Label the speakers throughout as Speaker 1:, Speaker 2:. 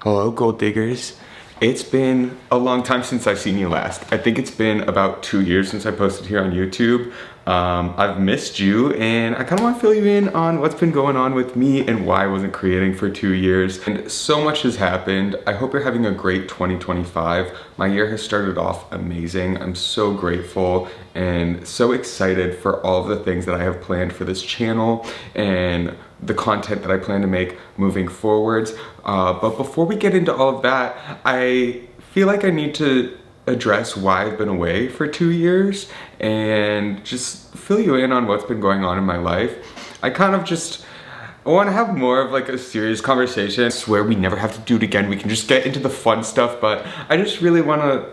Speaker 1: Hello, gold diggers. It's been a long time since I've seen you last. I think it's been about 2 years since I posted here on YouTube. I've missed you, and I kind of want to fill you in on what's been going on with me and why I wasn't creating for 2 years. And so much has happened. I hope you're having a great 2025. My year has started off amazing. I'm so grateful and so excited for all of the things that I have planned for this channel and the content that I plan to make moving forwards. But before we get into all of that, I feel like I need to address why I've been away for 2 years and just fill you in on what's been going on in my life. I want to have more of like a serious conversation. I swear we never have to do it again. We can just get into the fun stuff, but I just really want to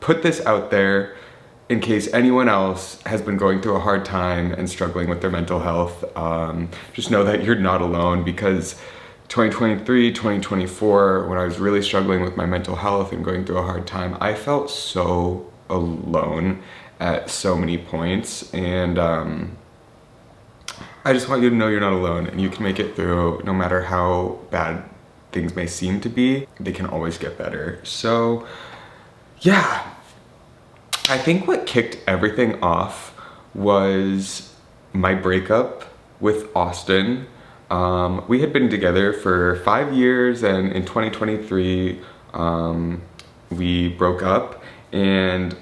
Speaker 1: put this out there in case anyone else has been going through a hard time and struggling with their mental health. Just know that you're not alone, because 2023, 2024, when I was really struggling with my mental health and going through a hard time, I felt so alone at so many points. And I just want you to know you're not alone and you can make it through. No matter how bad things may seem to be, they can always get better. So yeah, I think what kicked everything off was my breakup with Austin. We had been together for 5 years, and in 2023, we broke up, and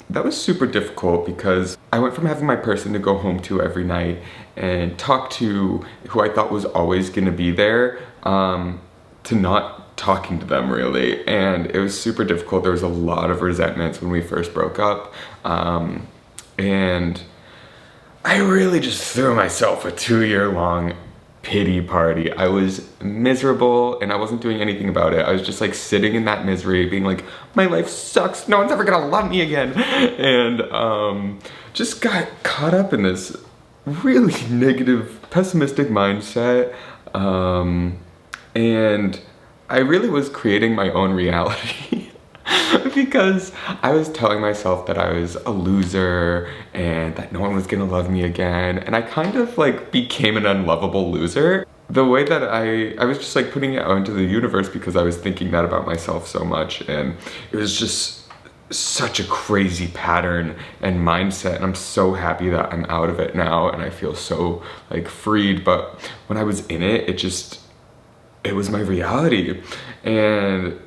Speaker 1: that was super difficult because I went from having my person to go home to every night and talk to, who I thought was always gonna be there, to not talking to them really. And it was super difficult. There was a lot of resentments when we first broke up. And I really just threw myself a 2-year-long pity party. I was miserable and I wasn't doing anything about it. I was just like sitting in that misery being like, my life sucks, no one's ever gonna love me again. And just got caught up in this really negative, pessimistic mindset. And I really was creating my own reality because I was telling myself that I was a loser and that no one was gonna love me again. And I kind of like became an unlovable loser. The way that I was just like putting it out into the universe because I was thinking that about myself so much. And it was just such a crazy pattern and mindset. And I'm so happy that I'm out of it now and I feel so like freed. But when I was in it, it was my reality. And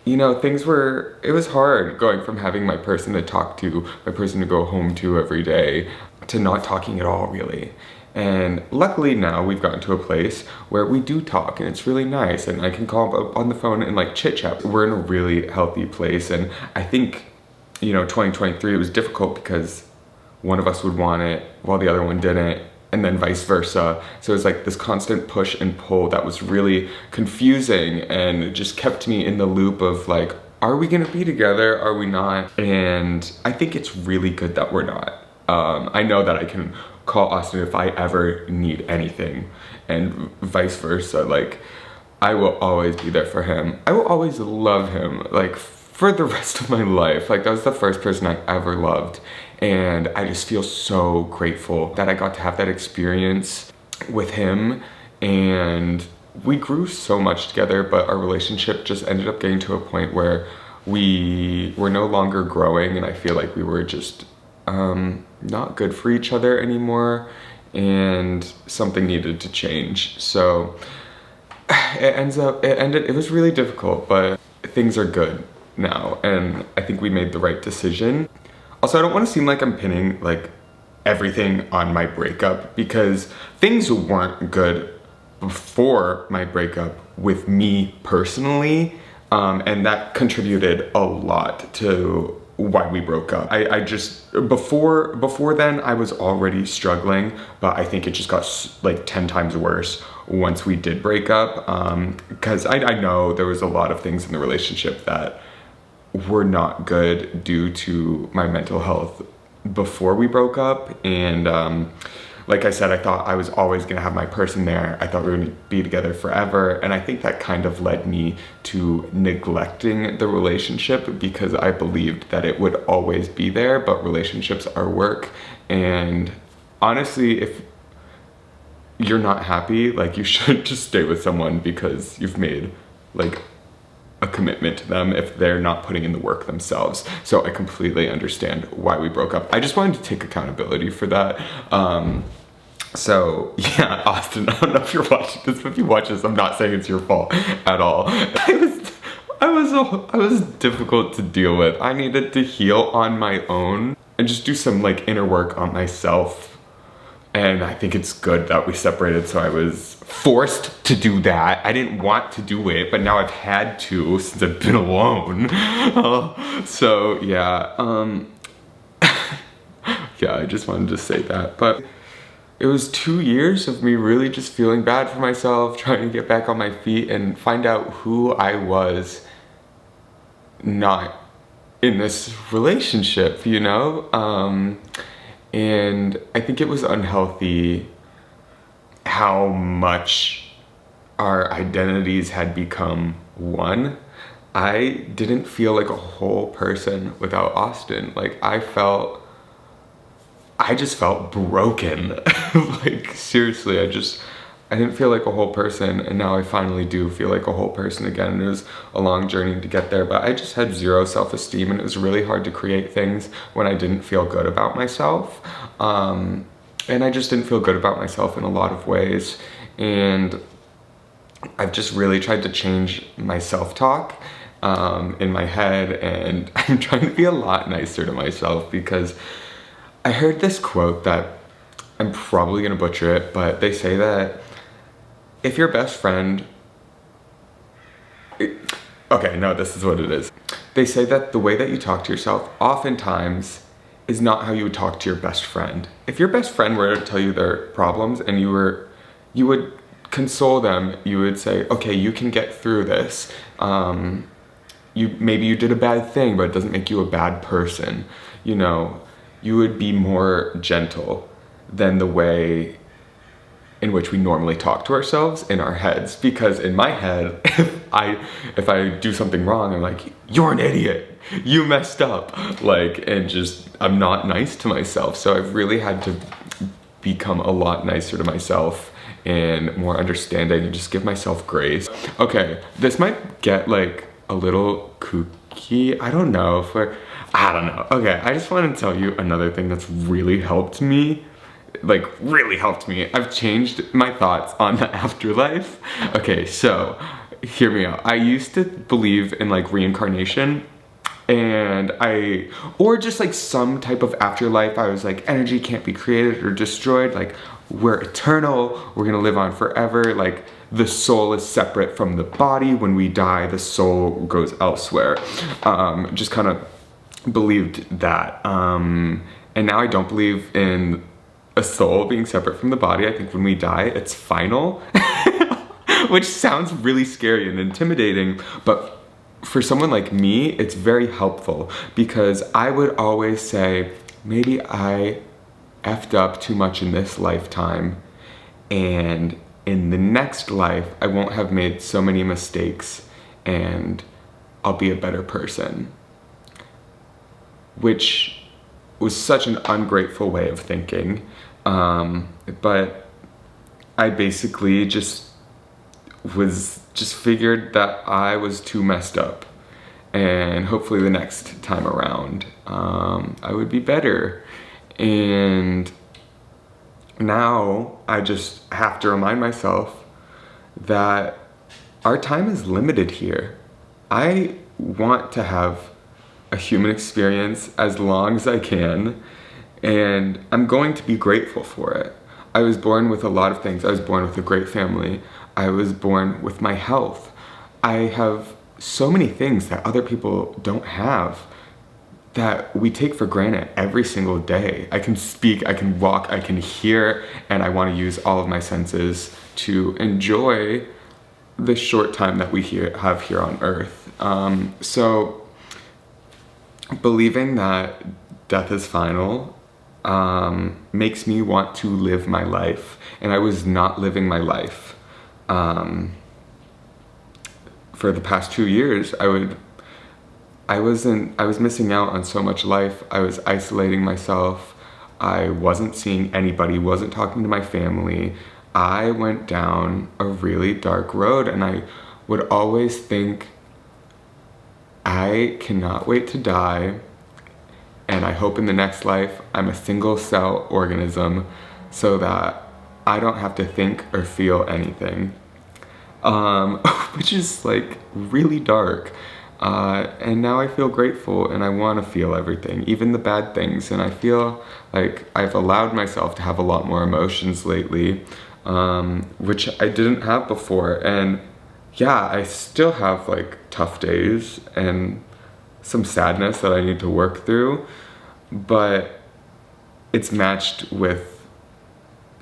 Speaker 1: you know, it was hard going from having my person to talk to, my person to go home to every day, to not talking at all really. And luckily now we've gotten to a place where we do talk and it's really nice, and I can call up on the phone and like chit chat. We're in a really healthy place. And I think, you know, 2023, it was difficult because one of us would want it while the other one didn't, and then vice versa. So it was like this constant push and pull that was really confusing and it just kept me in the loop of like, are we gonna be together? Are we not? And I think it's really good that we're not. I know that I can call Austin if I ever need anything, and vice versa. Like, I will always be there for him. I will always love him, like, for the rest of my life. Like, that was the first person I ever loved. And I just feel so grateful that I got to have that experience with him. And we grew so much together, but our relationship just ended up getting to a point where we were no longer growing. And I feel like we were just not good for each other anymore. And something needed to change. So it was really difficult, but things are good now. And I think we made the right decision. Also, I don't want to seem like I'm pinning like everything on my breakup, because things weren't good before my breakup with me personally, and that contributed a lot to why we broke up. I just, before then I was already struggling, but I think it just got like 10 times worse once we did break up, because I know there was a lot of things in the relationship that were not good due to my mental health before we broke up. And like I said, I thought I was always gonna have my person there. I thought we were gonna be together forever. And I think that kind of led me to neglecting the relationship because I believed that it would always be there, but relationships are work. And honestly, if you're not happy, like, you should just stay with someone because you've made like a commitment to them if they're not putting in the work themselves. So I completely understand why we broke up. I just wanted to take accountability for that. So yeah, Austin, I don't know if you're watching this, but if you watch this, I'm not saying it's your fault at all. I was difficult to deal with. I needed to heal on my own and just do some like inner work on myself. And I think it's good that we separated, so I was forced to do that. I didn't want to do it, but now I've had to since I've been alone. So yeah, yeah, I just wanted to say that. But it was 2 years of me really just feeling bad for myself, trying to get back on my feet and find out who I was not in this relationship, you know? And I think it was unhealthy how much our identities had become one. I didn't feel like a whole person without Austin. Like I just felt broken. Like seriously, I didn't feel like a whole person, and now I finally do feel like a whole person again. And it was a long journey to get there, but I just had zero self-esteem, and it was really hard to create things when I didn't feel good about myself. And I just didn't feel good about myself in a lot of ways. And I've just really tried to change my self-talk in my head, and I'm trying to be a lot nicer to myself, because I heard this quote that I'm probably gonna butcher it, but they say that if your best friend, okay, no, this is what it is. They say that the way that you talk to yourself oftentimes is not how you would talk to your best friend. If your best friend were to tell you their problems and you would console them, you would say, okay, you can get through this. Maybe you did a bad thing, but it doesn't make you a bad person. You know, you would be more gentle than the way in which we normally talk to ourselves in our heads. Because in my head, if I do something wrong, I'm like, you're an idiot, you messed up, like, and just I'm not nice to myself. So I've really had to become a lot nicer to myself and more understanding and just give myself grace. Okay, this might get like a little kooky. I don't know. Okay, I just want to tell you another thing that's really helped me. Like, really helped me. I've changed my thoughts on the afterlife. Okay, so hear me out. I used to believe in like reincarnation, or just like some type of afterlife. I was like, energy can't be created or destroyed. Like, we're eternal, we're gonna live on forever. Like, the soul is separate from the body. When we die, the soul goes elsewhere. Just kind of believed that. And now I don't believe in a soul being separate from the body. I think when we die, it's final. Which sounds really scary and intimidating, but for someone like me, it's very helpful, because I would always say, maybe I effed up too much in this lifetime, and in the next life, I won't have made so many mistakes, and I'll be a better person. Which was such an ungrateful way of thinking, but I basically just figured that I was too messed up, and hopefully the next time around I would be better. And now I just have to remind myself that our time is limited here. I want to have a human experience as long as I can, and I'm going to be grateful for it. I was born with a lot of things. I was born with a great family. I was born with my health. I have so many things that other people don't have, that we take for granted every single day. I can speak, I can walk, I can hear, and I want to use all of my senses to enjoy the short time that we have here on Earth. So believing that death is final makes me want to live my life, and I was not living my life. For the past 2 years, I was missing out on so much life. I was isolating myself. I wasn't seeing anybody, wasn't talking to my family. I went down a really dark road, and I would always think, I cannot wait to die, and I hope in the next life I'm a single cell organism so that I don't have to think or feel anything. Which is like really dark. And now I feel grateful and I want to feel everything, even the bad things. And I feel like I've allowed myself to have a lot more emotions lately, which I didn't have before. And yeah, I still have like tough days and some sadness that I need to work through, but it's matched with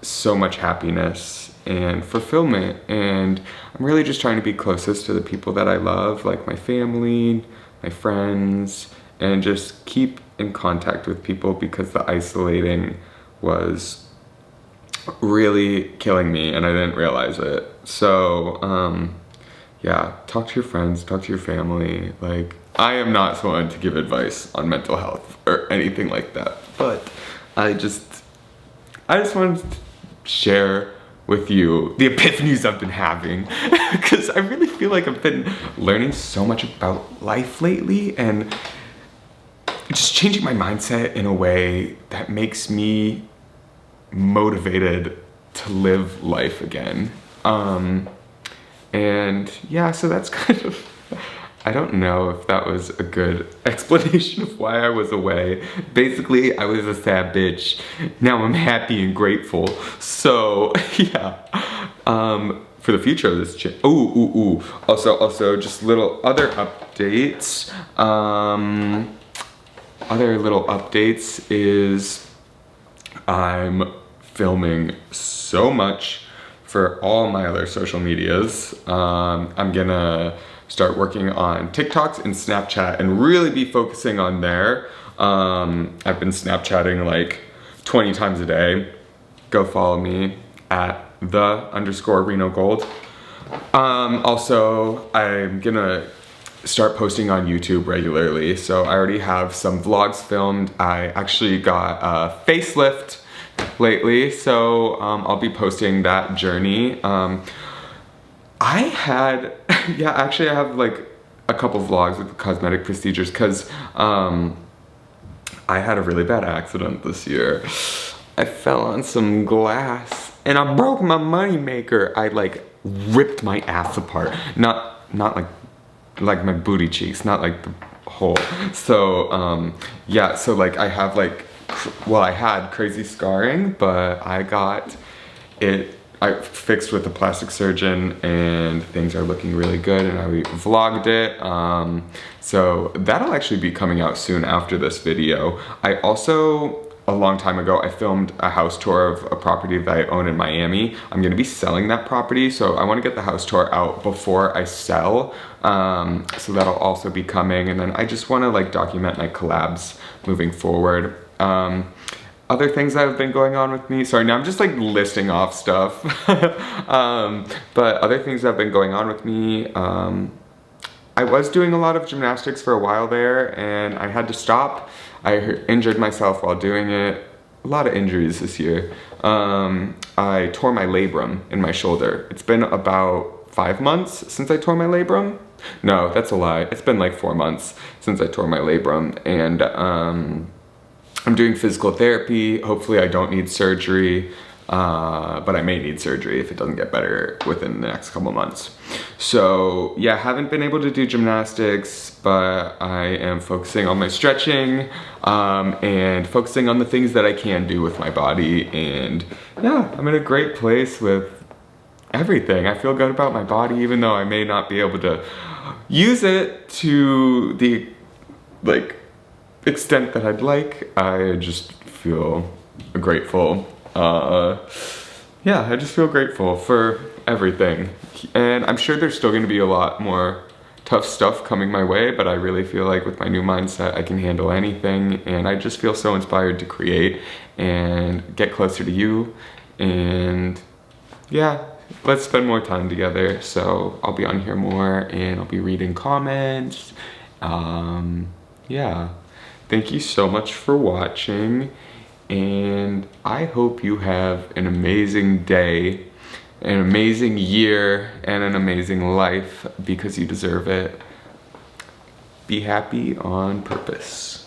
Speaker 1: so much happiness and fulfillment, and I'm really just trying to be closest to the people that I love, like my family, my friends, and just keep in contact with people, because the isolating was really killing me and I didn't realize it. So yeah, talk to your friends, talk to your family. Like, I am not someone to give advice on mental health or anything like that, but I just wanted to share with you the epiphanies I've been having, because I really feel like I've been learning so much about life lately and just changing my mindset in a way that makes me motivated to live life again. And yeah, so that's kind of, I don't know if that was a good explanation of why I was away. Basically, I was a sad bitch. Now I'm happy and grateful. So yeah, for the future of this channel. Also, just little other updates. Other little updates is I'm filming so much for all my other social medias. I'm gonna start working on TikToks and Snapchat and really be focusing on there. I've been Snapchatting like 20 times a day. Go follow me at _Reno Gold. Also, I'm gonna start posting on YouTube regularly. So I already have some vlogs filmed. I actually got a facelift lately, so I'll be posting that journey. I had, yeah, actually I have like a couple vlogs with cosmetic procedures, because I had a really bad accident this year. I fell on some glass and I broke my money maker. I like ripped my ass apart. Not like my booty cheeks, not like the hole. So yeah, so like I have like, well, I had crazy scarring, but I got it, I fixed with a plastic surgeon and things are looking really good, and I vlogged it. So that'll actually be coming out soon after this video. I also, a long time ago, I filmed a house tour of a property that I own in Miami. I'm gonna be selling that property, so I wanna get the house tour out before I sell. So that'll also be coming, and then I just wanna like document my collabs moving forward. Other things that have been going on with me, sorry, now I'm just like listing off stuff. But other things that have been going on with me, I was doing a lot of gymnastics for a while there and I had to stop. I injured myself while doing it. A lot of injuries this year. I tore my labrum in my shoulder. It's been about 5 months since I tore my labrum. No, that's a lie. It's been like 4 months since I tore my labrum, and I'm doing physical therapy. Hopefully I don't need surgery, but I may need surgery if it doesn't get better within the next couple months. So yeah, haven't been able to do gymnastics, but I am focusing on my stretching and focusing on the things that I can do with my body. And yeah, I'm in a great place with everything. I feel good about my body, even though I may not be able to use it to the like extent that I'd like. I just feel grateful. Yeah, I just feel grateful for everything. And I'm sure there's still gonna be a lot more tough stuff coming my way, but I really feel like with my new mindset, I can handle anything. And I just feel so inspired to create and get closer to you. And yeah, let's spend more time together. So I'll be on here more and I'll be reading comments. Yeah. Thank you so much for watching, and I hope you have an amazing day, an amazing year and an amazing life because you deserve it. Be happy on purpose.